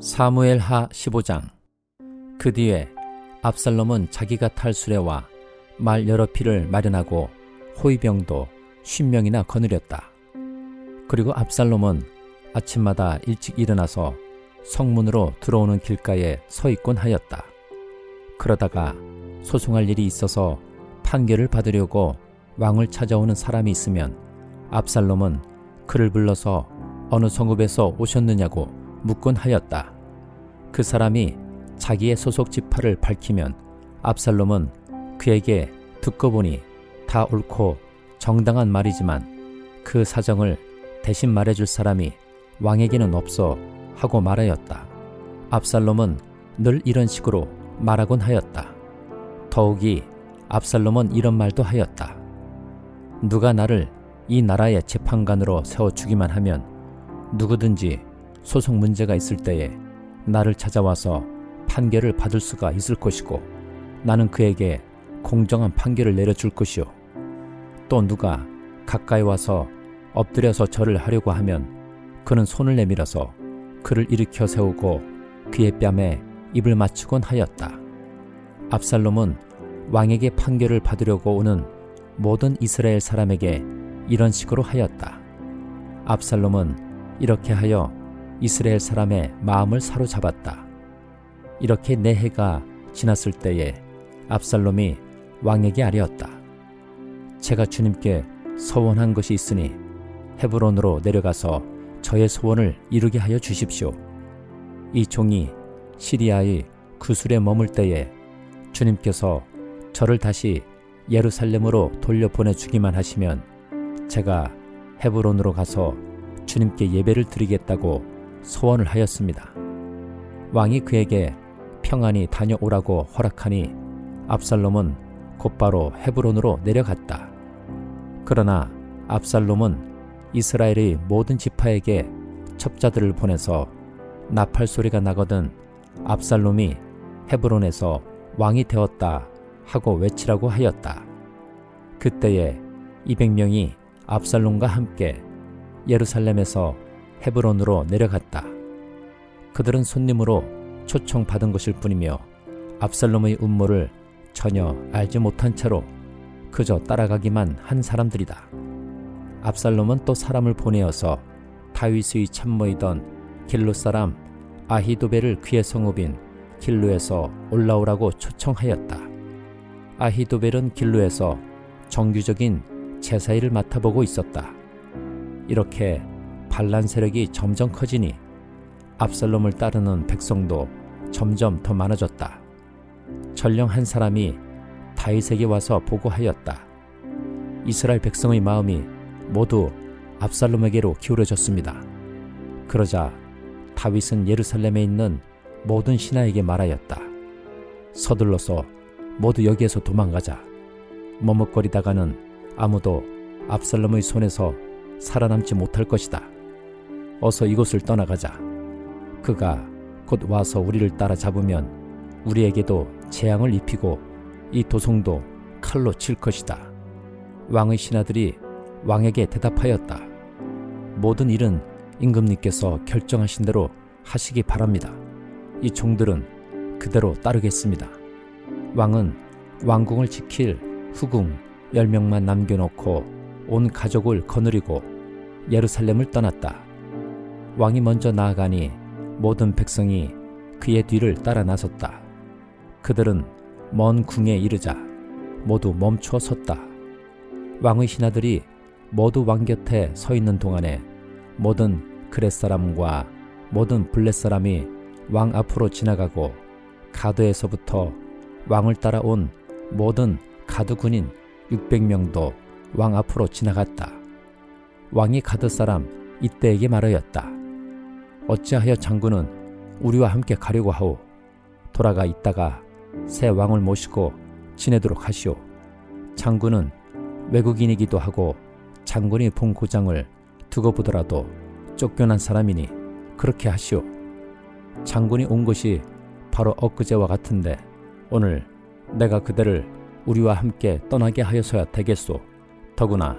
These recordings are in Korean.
사무엘하 15장. 그 뒤에 압살롬은 자기가 탈 수레와 말 여러 필을 마련하고 호위병도 50명이나 거느렸다. 그리고 압살롬은 아침마다 일찍 일어나서 성문으로 들어오는 길가에 서 있곤 하였다. 그러다가 소송할 일이 있어서 판결을 받으려고 왕을 찾아오는 사람이 있으면 압살롬은 그를 불러서 어느 성읍에서 오셨느냐고 묻곤 하였다. 그 사람이 자기의 소속 지파를 밝히면 압살롬은 그에게 듣고 보니 다 옳고 정당한 말이지만 그 사정을 대신 말해줄 사람이 왕에게는 없어 하고 말하였다. 압살롬은 늘 이런 식으로 말하곤 하였다. 더욱이 압살롬은 이런 말도 하였다. 누가 나를 이 나라의 재판관으로 세워주기만 하면 누구든지 소송 문제가 있을 때에 나를 찾아와서 판결을 받을 수가 있을 것이고 나는 그에게 공정한 판결을 내려줄 것이요. 또 누가 가까이 와서 엎드려서 절을 하려고 하면 그는 손을 내밀어서 그를 일으켜 세우고 그의 뺨에 입을 맞추곤 하였다. 압살롬은 왕에게 판결을 받으려고 오는 모든 이스라엘 사람에게 이런 식으로 하였다. 압살롬은 이렇게 하여 이스라엘 사람의 마음을 사로잡았다. 이렇게 4해가 지났을 때에 압살롬이 왕에게 아뢰었다. 제가 주님께 서원한 것이 있으니 헤브론으로 내려가서 저의 소원을 이루게 하여 주십시오. 이 종이 시리아의 구술에 머물 때에 주님께서 저를 다시 예루살렘으로 돌려보내주기만 하시면 제가 헤브론으로 가서 주님께 예배를 드리겠다고 소원을 하였습니다. 왕이 그에게 평안히 다녀오라고 허락하니 압살롬은 곧바로 헤브론으로 내려갔다. 그러나 압살롬은 이스라엘의 모든 지파에게 첩자들을 보내서 나팔 소리가 나거든 압살롬이 헤브론에서 왕이 되었다 하고 외치라고 하였다. 그때에 200명이 압살롬과 함께 예루살렘에서 헤브론으로 내려갔다. 그들은 손님으로 초청받은 것일 뿐이며 압살롬의 음모를 전혀 알지 못한 채로 그저 따라가기만 한 사람들이다. 압살롬은 또 사람을 보내어서 다윗의 참모이던 길로 사람 아히도벨을 그의 성읍인 길로에서 올라오라고 초청하였다. 아히도벨은 길로에서 정규적인 제사일을 맡아보고 있었다. 이렇게 반란 세력이 점점 커지니 압살롬을 따르는 백성도 점점 더 많아졌다. 전령 한 사람이 다윗에게 와서 보고하였다. 이스라엘 백성의 마음이 모두 압살롬에게로 기울어졌습니다. 그러자 다윗은 예루살렘에 있는 모든 신하에게 말하였다. 서둘러서 모두 여기에서 도망가자. 머뭇거리다가는 아무도 압살롬의 손에서 살아남지 못할 것이다. 어서 이곳을 떠나가자. 그가 곧 와서 우리를 따라잡으면 우리에게도 재앙을 입히고 이 도성도 칼로 칠 것이다. 왕의 신하들이 왕에게 대답하였다. 모든 일은 임금님께서 결정하신 대로 하시기 바랍니다. 이 종들은 그대로 따르겠습니다. 왕은 왕궁을 지킬 후궁 10명만 남겨놓고 온 가족을 거느리고 예루살렘을 떠났다. 왕이 먼저 나아가니 모든 백성이 그의 뒤를 따라 나섰다. 그들은 먼 궁에 이르자 모두 멈추어 섰다. 왕의 신하들이 모두 왕 곁에 서 있는 동안에 모든 그렛 사람과 모든 블렛 사람이 왕 앞으로 지나가고 가드에서부터 왕을 따라온 모든 가드 군인 600명도 왕 앞으로 지나갔다. 왕이 가드 사람 이때에게 말하였다. 어찌하여 장군은 우리와 함께 가려고 하오? 돌아가 있다가 새 왕을 모시고 지내도록 하시오. 장군은 외국인이기도 하고 장군이 본 고장을 두고 보더라도 쫓겨난 사람이니 그렇게 하시오. 장군이 온 것이 바로 엊그제와 같은데 오늘 내가 그대를 우리와 함께 떠나게 하여서야 되겠소. 더구나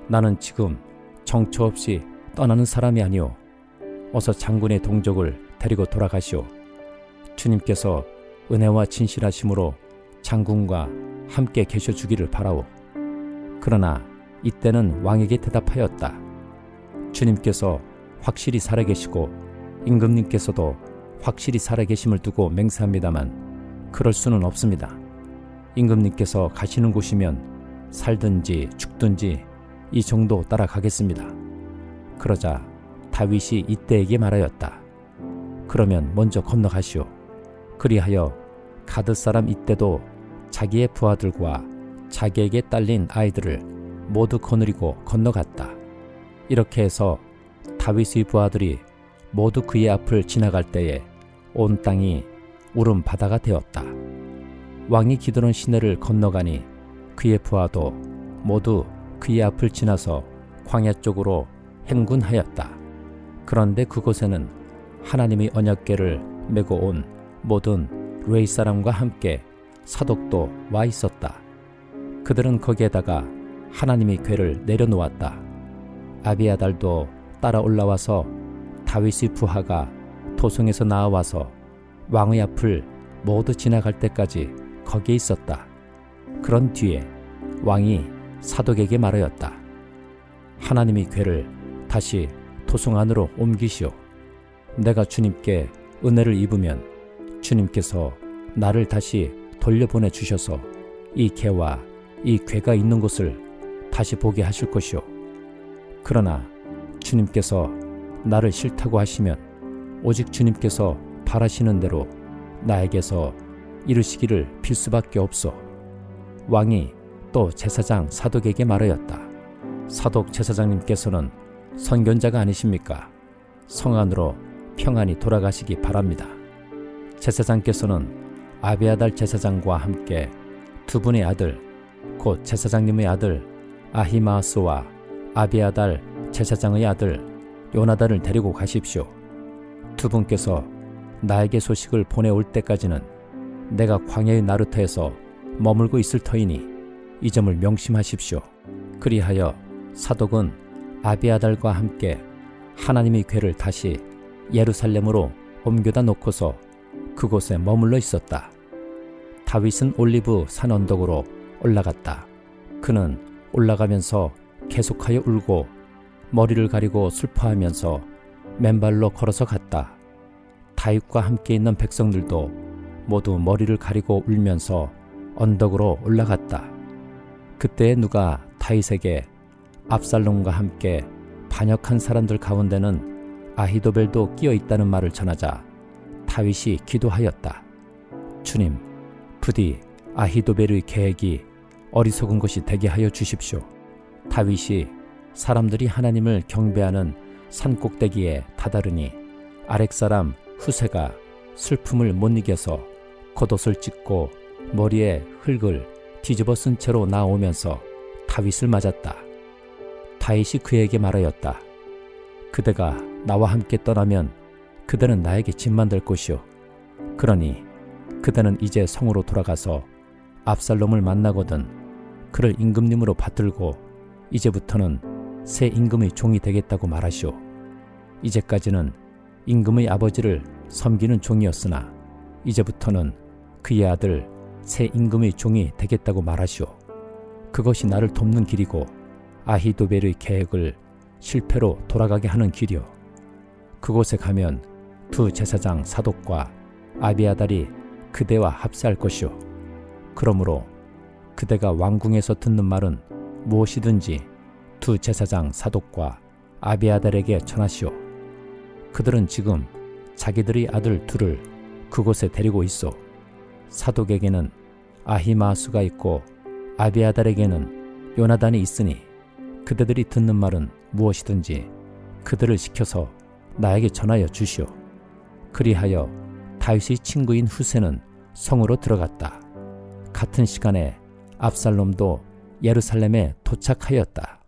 나는 지금 정처 없이 떠나는 사람이 아니오. 어서 장군의 동족을 데리고 돌아가시오. 주님께서 은혜와 진실하심으로 장군과 함께 계셔주기를 바라오. 그러나 이때는 왕에게 대답하였다. 주님께서 확실히 살아계시고 임금님께서도 확실히 살아계심을 두고 맹세합니다만 그럴 수는 없습니다. 임금님께서 가시는 곳이면 살든지 죽든지 이 정도 따라가겠습니다. 그러자 다윗이 이때에게 말하였다. 그러면 먼저 건너가시오. 그리하여 가드 사람 이때도 자기의 부하들과 자기에게 딸린 아이들을 모두 거느리고 건너갔다. 이렇게 해서 다윗의 부하들이 모두 그의 앞을 지나갈 때에 온 땅이 울음 바다가 되었다. 왕이 기드론 시내를 건너가니 그의 부하도 모두 그의 앞을 지나서 광야 쪽으로 행군하였다. 그런데 그곳에는 하나님의 언약궤를 메고 온 모든 레위 사람과 함께 사독도 와 있었다. 그들은 거기에다가 하나님의 궤를 내려놓았다. 아비아달도 따라 올라와서 다윗의 부하가 도성에서 나와서 왕의 앞을 모두 지나갈 때까지 거기에 있었다. 그런 뒤에 왕이 사독에게 말하였다. 하나님의 궤를 다시 도성 안으로 옮기시오. 내가 주님께 은혜를 입으면 주님께서 나를 다시 돌려보내 주셔서 이 궤와 이 궤가 있는 곳을 다시 보게 하실 것이오. 그러나 주님께서 나를 싫다고 하시면 오직 주님께서 바라시는 대로 나에게서 이루시기를 빌 수밖에 없소. 왕이 또 제사장 사독에게 말하였다. 사독 제사장님께서는 선견자가 아니십니까? 성 안으로 평안히 돌아가시기 바랍니다. 제사장께서는 아비아달 제사장과 함께 두 분의 아들, 곧 제사장님의 아들 아히마아스와 아비아달 제사장의 아들 요나단을 데리고 가십시오. 두 분께서 나에게 소식을 보내올 때까지는 내가 광야의 나루터에서 머물고 있을 터이니 이 점을 명심하십시오. 그리하여 사독은 아비아달과 함께 하나님의 궤를 다시 예루살렘으로 옮겨다 놓고서 그곳에 머물러 있었다. 다윗은 올리브 산 언덕으로 올라갔다. 그는 올라가면서 계속하여 울고 머리를 가리고 슬퍼하면서 맨발로 걸어서 갔다. 다윗과 함께 있는 백성들도 모두 머리를 가리고 울면서 언덕으로 올라갔다. 그때 누가 다윗에게 압살롬과 함께 반역한 사람들 가운데는 아히도벨도 끼어 있다는 말을 전하자 다윗이 기도하였다. 주님, 부디 아히도벨의 계획이 어리석은 것이 되게 하여 주십시오. 다윗이 사람들이 하나님을 경배하는 산 꼭대기에 다다르니 아렉사람 후세가 슬픔을 못 이겨서 겉옷을 찢고 머리에 흙을 뒤집어 쓴 채로 나오면서 다윗을 맞았다. 다윗이 그에게 말하였다. 그대가 나와 함께 떠나면 그대는 나에게 짐만 될 것이오. 그러니 그대는 이제 성으로 돌아가서 압살롬을 만나거든 그를 임금님으로 받들고 이제부터는 새 임금의 종이 되겠다고 말하시오. 이제까지는 임금의 아버지를 섬기는 종이었으나 이제부터는 그의 아들 새 임금의 종이 되겠다고 말하시오. 그것이 나를 돕는 길이고 아히도벨의 계획을 실패로 돌아가게 하는 길이오. 그곳에 가면 두 제사장 사독과 아비아달이 그대와 합세할 것이오. 그러므로 그대가 왕궁에서 듣는 말은 무엇이든지 두 제사장 사독과 아비아달에게 전하시오. 그들은 지금 자기들의 아들 둘을 그곳에 데리고 있어. 사독에게는 아히마아스가 있고 아비아달에게는 요나단이 있으니 그대들이 듣는 말은 무엇이든지 그들을 시켜서 나에게 전하여 주시오. 그리하여 다윗의 친구인 후세는 성으로 들어갔다. 같은 시간에 압살롬도 예루살렘에 도착하였다.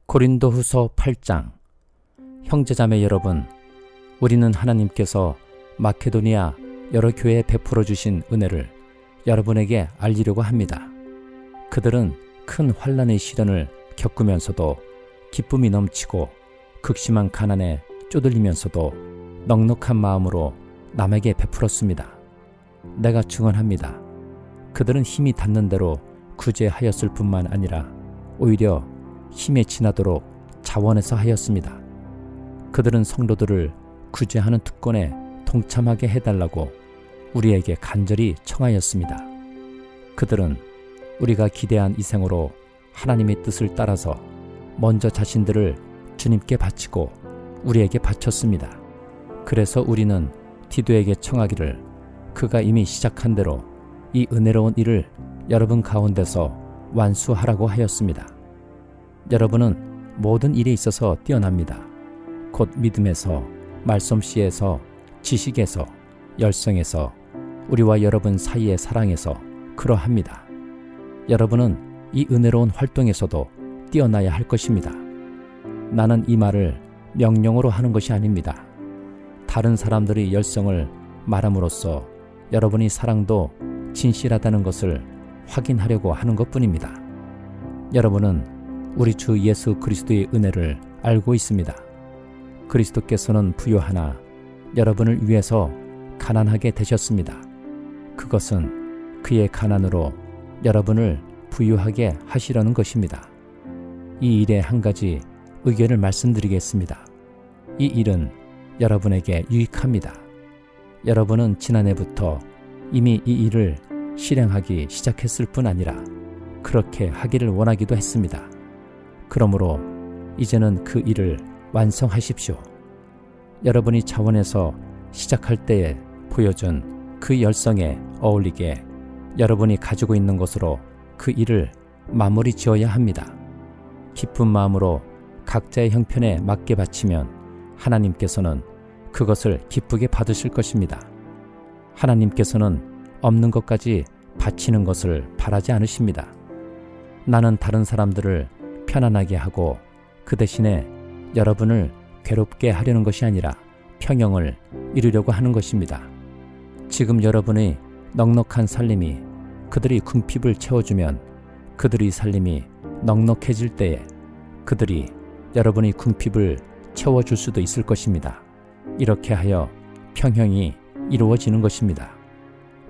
고린도후서 8장. 형제자매 여러분, 우리는 하나님께서 마케도니아 여러 교회에 베풀어 주신 은혜를 여러분에게 알리려고 합니다. 그들은 큰 환난의 시련을 겪으면서도 기쁨이 넘치고 극심한 가난에 쪼들리면서도 넉넉한 마음으로 남에게 베풀었습니다. 내가 증언합니다. 그들은 힘이 닿는 대로 구제하였을 뿐만 아니라 오히려 힘에 지나도록 자원해서 하였습니다. 그들은 성도들을 구제하는 특권에 동참하게 해달라고 우리에게 간절히 청하였습니다. 그들은 우리가 기대한 이 생으로 하나님의 뜻을 따라서 먼저 자신들을 주님께 바치고 우리에게 바쳤습니다. 그래서 우리는 디도에게 청하기를 그가 이미 시작한 대로 이 은혜로운 일을 여러분 가운데서 완수하라고 하였습니다. 여러분은 모든 일에 있어서 뛰어납니다. 곧 믿음에서, 말솜씨에서, 지식에서, 열성에서, 우리와 여러분 사이의 사랑에서 그러합니다. 여러분은 이 은혜로운 활동에서도 뛰어나야 할 것입니다. 나는 이 말을 명령으로 하는 것이 아닙니다. 다른 사람들의 열성을 말함으로써 여러분의 사랑도 진실하다는 것을 확인하려고 하는 것뿐입니다. 여러분은 우리 주 예수 그리스도의 은혜를 알고 있습니다. 그리스도께서는 부요하나 여러분을 위해서 가난하게 되셨습니다. 그것은 그의 가난으로 여러분을 부유하게 하시려는 것입니다. 이 일에 한 가지 의견을 말씀드리겠습니다. 이 일은 여러분에게 유익합니다. 여러분은 지난해부터 이미 이 일을 실행하기 시작했을 뿐 아니라 그렇게 하기를 원하기도 했습니다. 그러므로 이제는 그 일을 완성하십시오. 여러분이 자원해서 시작할 때에 보여준 그 열성에 어울리게 여러분이 가지고 있는 것으로 그 일을 마무리 지어야 합니다. 기쁜 마음으로 각자의 형편에 맞게 바치면 하나님께서는 그것을 기쁘게 받으실 것입니다. 하나님께서는 없는 것까지 바치는 것을 바라지 않으십니다. 나는 다른 사람들을 편안하게 하고 그 대신에 여러분을 괴롭게 하려는 것이 아니라 평형을 이루려고 하는 것입니다. 지금 여러분의 넉넉한 살림이 그들이 궁핍을 채워주면 그들의 살림이 넉넉해질 때에 그들이 여러분의 궁핍을 채워줄 수도 있을 것입니다. 이렇게 하여 평형이 이루어지는 것입니다.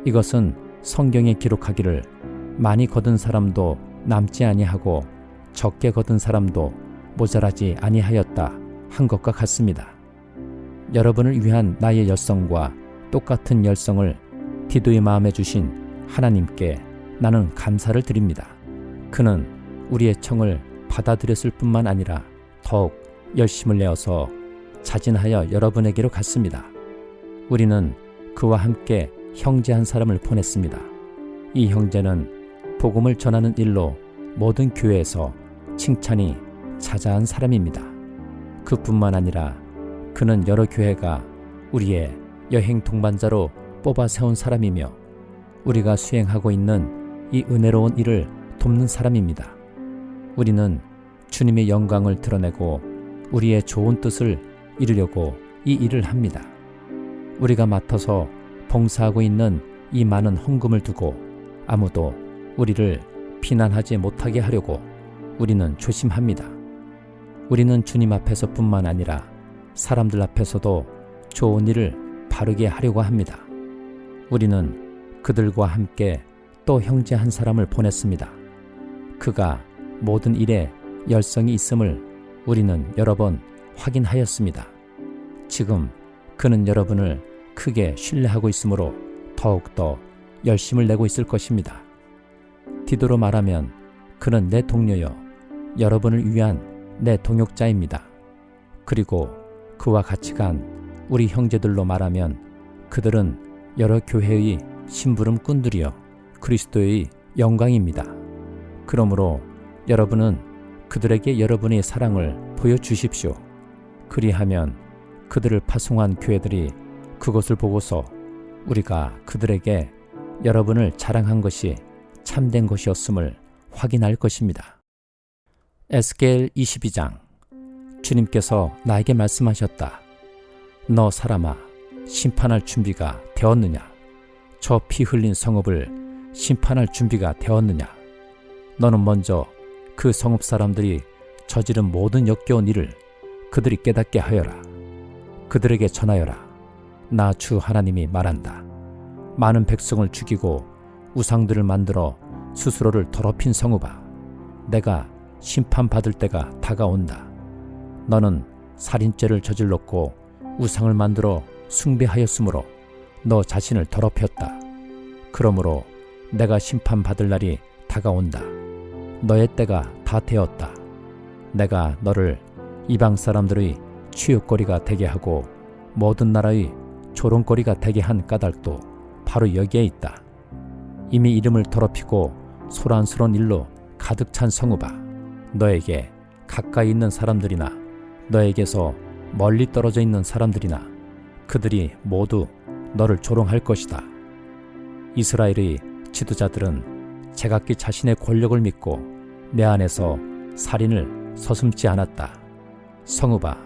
이것은 성경에 기록하기를 많이 거둔 사람도 남지 아니하고 적게 거둔 사람도 모자라지 아니하였다 한 것과 같습니다. 여러분을 위한 나의 열성과 똑같은 열성을 디도의 마음에 주신 하나님께 나는 감사를 드립니다. 그는 우리의 청을 받아들였을 뿐만 아니라 더욱 열심을 내어서 자진하여 여러분에게로 갔습니다. 우리는 그와 함께 형제 한 사람을 보냈습니다. 이 형제는 복음을 전하는 일로 모든 교회에서 칭찬이 자자한 사람입니다. 그뿐만 아니라 그는 여러 교회가 우리의 여행 동반자로 뽑아 세운 사람이며 우리가 수행하고 있는 이 은혜로운 일을 돕는 사람입니다. 우리는 주님의 영광을 드러내고 우리의 좋은 뜻을 이루려고 이 일을 합니다. 우리가 맡아서 봉사하고 있는 이 많은 헌금을 두고 아무도 우리를 비난하지 못하게 하려고 우리는 조심합니다. 우리는 주님 앞에서뿐만 아니라 사람들 앞에서도 좋은 일을 바르게 하려고 합니다. 우리는 그들과 함께 또 형제 한 사람을 보냈습니다. 그가 모든 일에 열성이 있음을 우리는 여러 번 확인하였습니다. 지금 그는 여러분을 크게 신뢰하고 있으므로 더욱더 열심을 내고 있을 것입니다. 디도로 말하면 그는 내 동료여 여러분을 위한 내 동역자입니다. 그리고 그와 같이 간 우리 형제들로 말하면 그들은 여러 교회의 심부름꾼들이여 그리스도의 영광입니다. 그러므로 여러분은 그들에게 여러분의 사랑을 보여주십시오. 그리하면 그들을 파송한 교회들이 그것을 보고서 우리가 그들에게 여러분을 자랑한 것이 참된 것이었음을 확인할 것입니다. 에스겔 22장. 주님께서 나에게 말씀하셨다. 너 사람아, 심판할 준비가 되었느냐? 저 피 흘린 성읍을 심판할 준비가 되었느냐? 너는 먼저 그 성읍 사람들이 저지른 모든 역겨운 일을 그들이 깨닫게 하여라. 그들에게 전하여라. 나 주 하나님이 말한다. 많은 백성을 죽이고 우상들을 만들어 스스로를 더럽힌 성읍아, 내가 심판받을 때가 다가온다. 너는 살인죄를 저질렀고 우상을 만들어 숭배하였으므로 너 자신을 더럽혔다. 그러므로 내가 심판받을 날이 다가온다. 너의 때가 다 되었다. 내가 너를 이방 사람들의 치욕거리가 되게 하고 모든 나라의 조롱거리가 되게 한 까닭도 바로 여기에 있다. 이미 이름을 더럽히고 소란스러운 일로 가득 찬 성읍아, 너에게 가까이 있는 사람들이나 너에게서 멀리 떨어져 있는 사람들이나 그들이 모두 너를 조롱할 것이다. 이스라엘의 지도자들은 제각기 자신의 권력을 믿고 내 안에서 살인을 서슴지 않았다. 성읍아,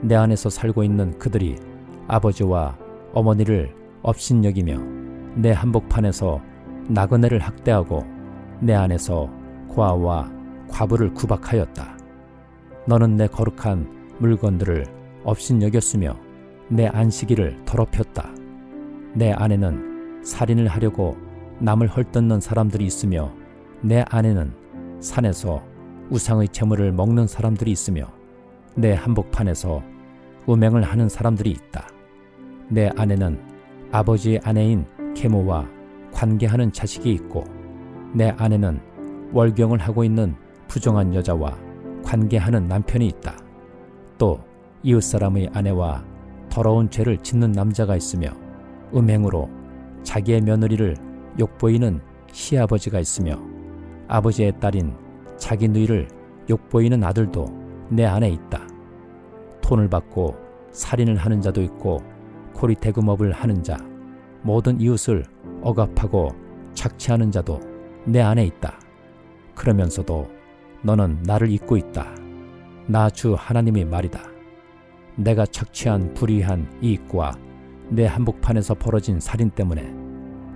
내 안에서 살고 있는 그들이 아버지와 어머니를 업신여기며 내 한복판에서 나그네를 학대하고 내 안에서 고아와 과부를 구박하였다. 너는 내 거룩한 물건들을 업신여겼으며 내 안식일을 더럽혔다. 내 안에는 살인을 하려고 남을 헐뜯는 사람들이 있으며 내 안에는 산에서 우상의 재물을 먹는 사람들이 있으며 내 한복판에서 음행을 하는 사람들이 있다. 내 안에는 아버지의 아내인 계모와 관계하는 자식이 있고 내 안에는 월경을 하고 있는 부정한 여자와 관계하는 남편이 있다. 또 이웃사람의 아내와 더러운 죄를 짓는 남자가 있으며 음행으로 자기의 며느리를 욕보이는 시아버지가 있으며 아버지의 딸인 자기 누이를 욕보이는 아들도 내 안에 있다. 돈을 받고 살인을 하는 자도 있고 고리대금업을 하는 자, 모든 이웃을 억압하고 착취하는 자도 내 안에 있다. 그러면서도 너는 나를 잊고 있다. 나 주 하나님이 말이다. 내가 착취한 불의한 이익과 내 한복판에서 벌어진 살인 때문에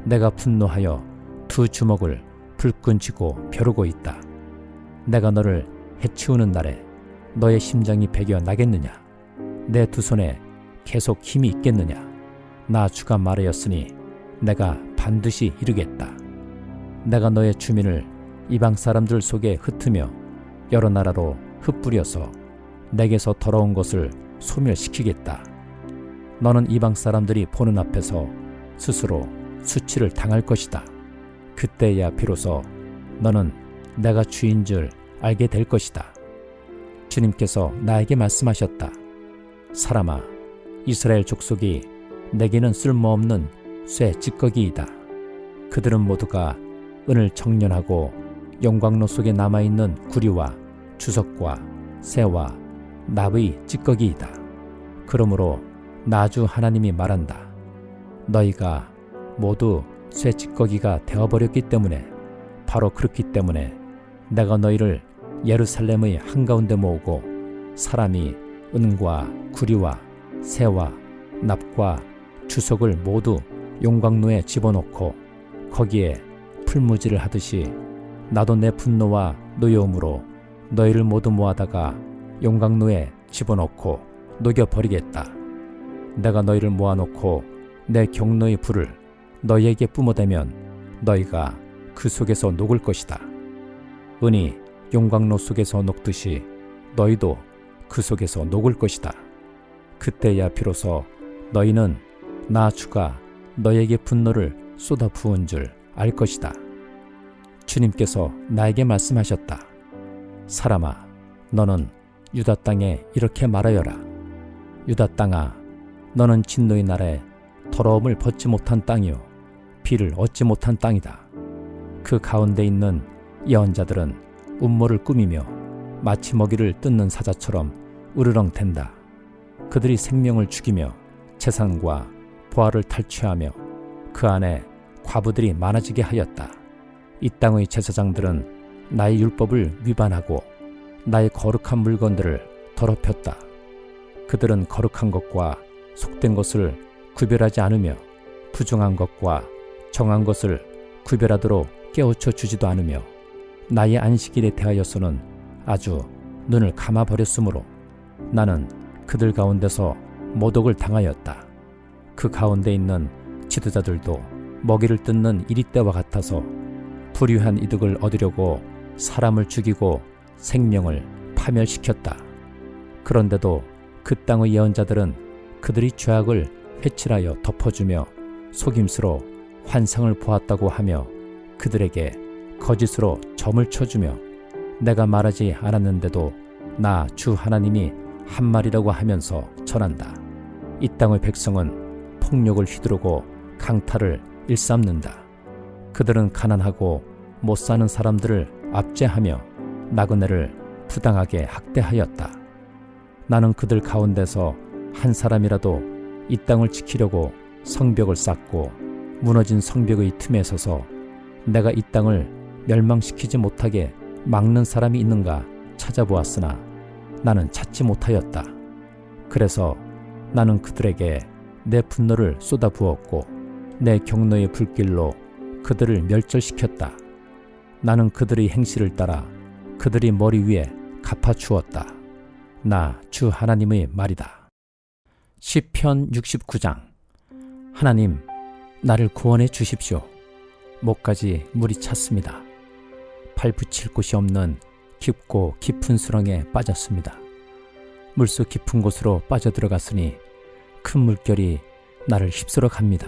내가 분노하여 두 주먹을 불끈 쥐고 벼르고 있다. 내가 너를 해치우는 날에 너의 심장이 배겨 나겠느냐? 내 두 손에 계속 힘이 있겠느냐? 나 주가 말하였으니 내가 반드시 이루겠다. 내가 너의 주민을 이방 사람들 속에 흩으며 여러 나라로 흩뿌려서 내게서 더러운 것을 소멸시키겠다. 너는 이방 사람들이 보는 앞에서 스스로 수치를 당할 것이다. 그때야 비로소 너는 내가 주인 줄 알게 될 것이다. 주님께서 나에게 말씀하셨다. 사람아, 이스라엘 족속이 내게는 쓸모없는 쇠 찌꺼기이다. 그들은 모두가 은을 청년하고 용광로 속에 남아있는 구리와 주석과 새와 납의 찌꺼기이다. 그러므로 나 주 하나님이 말한다. 너희가 모두 쇠 찌꺼기가 되어버렸기 때문에, 바로 그렇기 때문에 내가 너희를 예루살렘의 한가운데 모으고 사람이 은과 구리와 새와 납과 주석을 모두 용광로에 집어넣고 거기에 풀무지를 하듯이 나도 내 분노와 노여움으로 너희를 모두 모아다가 용광로에 집어넣고 녹여버리겠다. 내가 너희를 모아놓고 내 경노의 불을 너희에게 뿜어대면 너희가 그 속에서 녹을 것이다. 은이 용광로 속에서 녹듯이 너희도 그 속에서 녹을 것이다. 그때야 비로소 너희는 나 주가 너희에게 분노를 쏟아 부은 줄 알 것이다. 주님께서 나에게 말씀하셨다. 사람아, 너는 유다 땅에 이렇게 말하여라. 유다 땅아, 너는 진노의 날에 더러움을 벗지 못한 땅이요 비를 얻지 못한 땅이다. 그 가운데 있는 예언자들은 음모를 꾸미며 마치 먹이를 뜯는 사자처럼 으르렁댄다. 그들이 생명을 죽이며 재산과 보화를 탈취하며 그 안에 과부들이 많아지게 하였다. 이 땅의 제사장들은 나의 율법을 위반하고 나의 거룩한 물건들을 더럽혔다. 그들은 거룩한 것과 속된 것을 구별하지 않으며 부정한 것과 정한 것을 구별하도록 깨우쳐 주지도 않으며 나의 안식일에 대하여서는 아주 눈을 감아버렸으므로 나는 그들 가운데서 모독을 당하였다. 그 가운데 있는 지도자들도 먹이를 뜯는 이리떼와 같아서 불의한 이득을 얻으려고 사람을 죽이고 생명을 파멸시켰다. 그런데도 그 땅의 예언자들은 그들이 죄악을 회칠하여 덮어주며 속임수로 환상을 보았다고 하며 그들에게 거짓으로 점을 쳐주며 내가 말하지 않았는데도 나 주 하나님이 한 말이라고 하면서 전한다. 이 땅의 백성은 폭력을 휘두르고 강탈을 일삼는다. 그들은 가난하고 못 사는 사람들을 압제하며 나그네를 부당하게 학대하였다. 나는 그들 가운데서 한 사람이라도 이 땅을 지키려고 성벽을 쌓고 무너진 성벽의 틈에 서서 내가 이 땅을 멸망시키지 못하게 막는 사람이 있는가 찾아보았으나 나는 찾지 못하였다. 그래서 나는 그들에게 내 분노를 쏟아부었고 내 경노의 불길로 그들을 멸절시켰다. 나는 그들의 행실을 따라 그들이 머리 위에 갚아주었다. 나 주 하나님의 말이다. 시편 69장. 하나님, 나를 구원해 주십시오. 목까지 물이 찼습니다. 발 붙일 곳이 없는 깊고 깊은 수렁에 빠졌습니다. 물속 깊은 곳으로 빠져들어갔으니 큰 물결이 나를 휩쓸어 갑니다.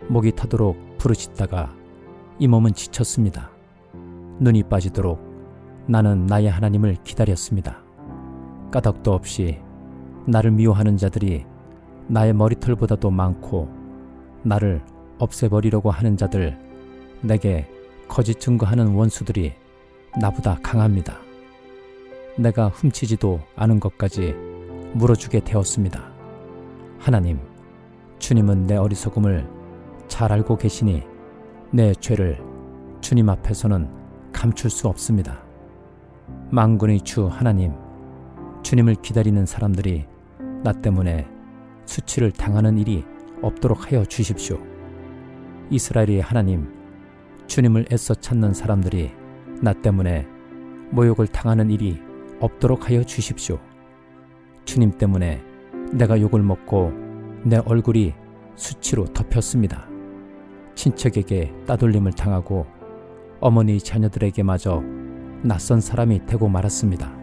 목이 타도록 부르짖다가 이 몸은 지쳤습니다. 눈이 빠지도록 나는 나의 하나님을 기다렸습니다. 까닭도 없이 나를 미워하는 자들이 나의 머리털보다도 많고 나를 없애버리려고 하는 자들, 내게 거짓 증거하는 원수들이 나보다 강합니다. 내가 훔치지도 않은 것까지 물어주게 되었습니다. 하나님, 주님은 내 어리석음을 잘 알고 계시니 내 죄를 주님 앞에서는 감출 수 없습니다. 만군의 주 하나님, 주님을 기다리는 사람들이 나 때문에 수치를 당하는 일이 없도록 하여 주십시오. 이스라엘의 하나님, 주님을 애써 찾는 사람들이 나 때문에 모욕을 당하는 일이 없도록 하여 주십시오. 주님 때문에 내가 욕을 먹고 내 얼굴이 수치로 덮였습니다. 친척에게 따돌림을 당하고 어머니 자녀들에게 마저 낯선 사람이 되고 말았습니다.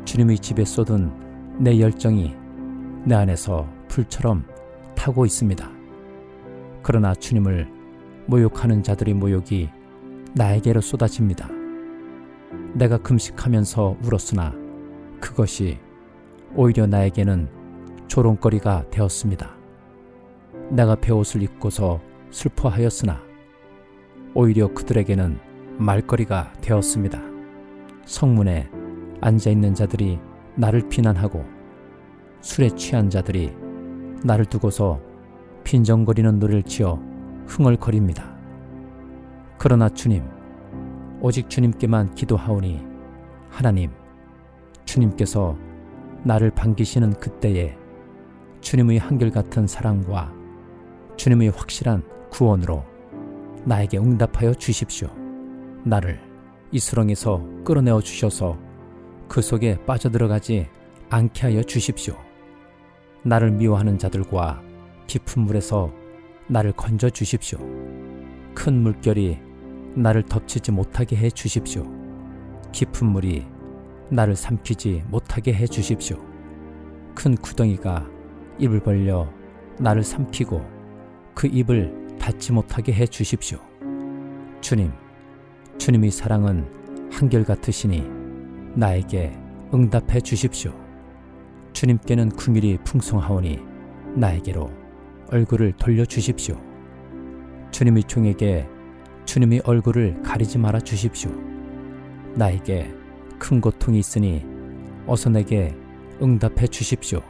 주님의 집에 쏟은 내 열정이 내 안에서 불처럼 타고 있습니다. 그러나 주님을 모욕하는 자들의 모욕이 나에게로 쏟아집니다. 내가 금식하면서 울었으나 그것이 오히려 나에게는 조롱거리가 되었습니다. 내가 베옷을 입고서 슬퍼하였으나 오히려 그들에게는 말거리가 되었습니다. 성문에 앉아있는 자들이 나를 비난하고 술에 취한 자들이 나를 두고서 빈정거리는 노래를 지어 흥얼거립니다. 그러나 주님, 오직 주님께만 기도하오니 하나님, 주님께서 나를 반기시는 그때에 주님의 한결같은 사랑과 주님의 확실한 구원으로 나에게 응답하여 주십시오. 나를 이 수렁에서 끌어내어 주셔서 그 속에 빠져들어가지 않게 하여 주십시오. 나를 미워하는 자들과 깊은 물에서 나를 건져 주십시오. 큰 물결이 나를 덮치지 못하게 해 주십시오. 깊은 물이 나를 삼키지 못하게 해 주십시오. 큰 구덩이가 입을 벌려 나를 삼키고 그 입을 닫지 못하게 해 주십시오. 주님, 주님의 사랑은 한결같으시니 나에게 응답해 주십시오. 주님께는 구밀이 풍성하오니 나에게로 얼굴을 돌려주십시오. 주님의 종에게 주님의 얼굴을 가리지 말아 주십시오. 나에게 큰 고통이 있으니 어서 내게 응답해 주십시오.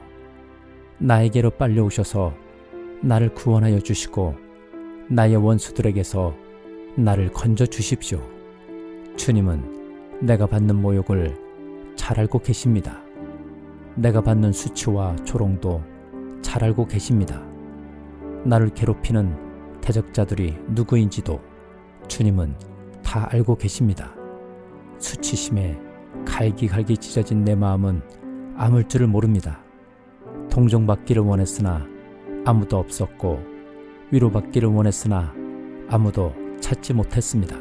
나에게로 빨리 오셔서 나를 구원하여 주시고 나의 원수들에게서 나를 건져 주십시오. 주님은 내가 받는 모욕을 잘 알고 계십니다. 내가 받는 수치와 조롱도 잘 알고 계십니다. 나를 괴롭히는 대적자들이 누구인지도 주님은 다 알고 계십니다. 수치심에 갈기갈기 찢어진 내 마음은 아물 줄을 모릅니다. 동정받기를 원했으나 아무도 없었고 위로받기를 원했으나 아무도 찾지 못했습니다.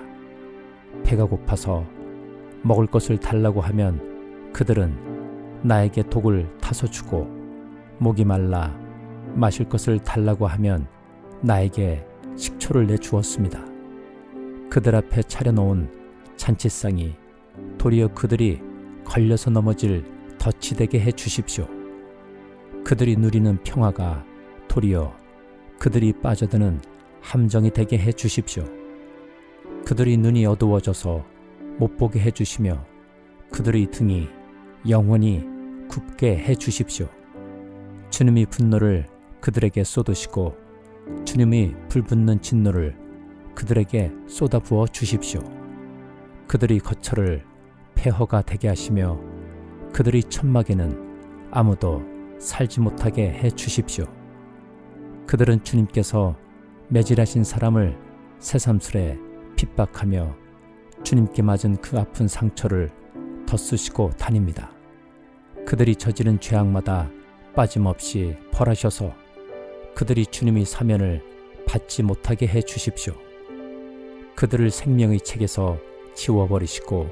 배가 고파서 먹을 것을 달라고 하면 그들은 나에게 독을 타서 주고, 목이 말라 마실 것을 달라고 하면 나에게 식초를 내주었습니다. 그들 앞에 차려놓은 잔치상이 도리어 그들이 걸려서 넘어질 덫이 되게 해주십시오. 그들이 누리는 평화가 도리어 그들이 빠져드는 함정이 되게 해주십시오. 그들이 눈이 어두워져서 못 보게 해주시며 그들의 등이 영원히 굽게 해주십시오. 주님이 분노를 그들에게 쏟으시고 주님이 불붙는 진노를 그들에게 쏟아부어 주십시오. 그들의 거처를 폐허가 되게 하시며 그들의 천막에는 아무도 살지 못하게 해 주십시오. 그들은 주님께서 매질하신 사람을 새삼스레 핍박하며 주님께 맞은 그 아픈 상처를 덧쓰시고 다닙니다. 그들이 저지른 죄악마다 빠짐없이 벌하셔서 그들이 주님의 사면을 받지 못하게 해 주십시오. 그들을 생명의 책에서 지워버리시고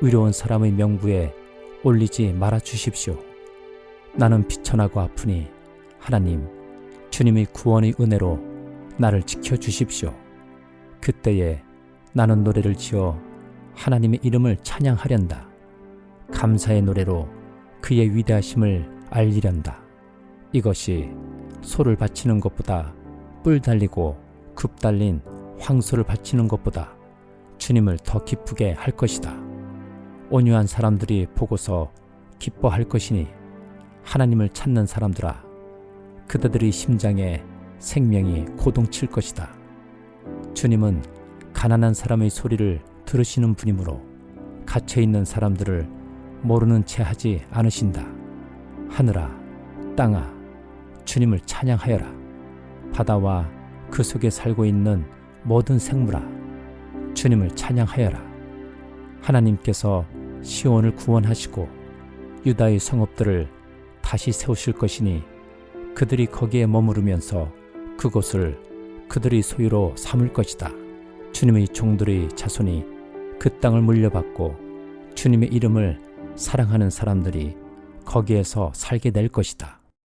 의로운 사람의 명부에 올리지 말아 주십시오. 나는 비천하고 아프니 하나님, 주님의 구원의 은혜로 나를 지켜주십시오. 그때에 나는 노래를 지어 하나님의 이름을 찬양하련다. 감사의 노래로 그의 위대하심을 알리련다. 이것이 소를 바치는 것보다 뿔 달리고 굽 달린 황소를 바치는 것보다 주님을 더 기쁘게 할 것이다. 온유한 사람들이 보고서 기뻐할 것이니 하나님을 찾는 사람들아, 그들의 심장에 생명이 고동칠 것이다. 주님은 가난한 사람의 소리를 들으시는 분이므로 갇혀있는 사람들을 모르는 채 하지 않으신다. 하늘아, 땅아, 주님을 찬양하여라. 바다와 그 속에 살고 있는 모든 생물아, 주님을 찬양하여라. 하나님께서 시온을 구원하시고 유다의 성읍들을 다시 세우실 것이니 그들이 거기에 머무르면서 그곳을 그들의 소유로 삼을 것이다. 주님의 종들의 자손이 그 땅을 물려받고 주님의 이름을 사랑하는 사람들이 거기에서 살게 될 것이다.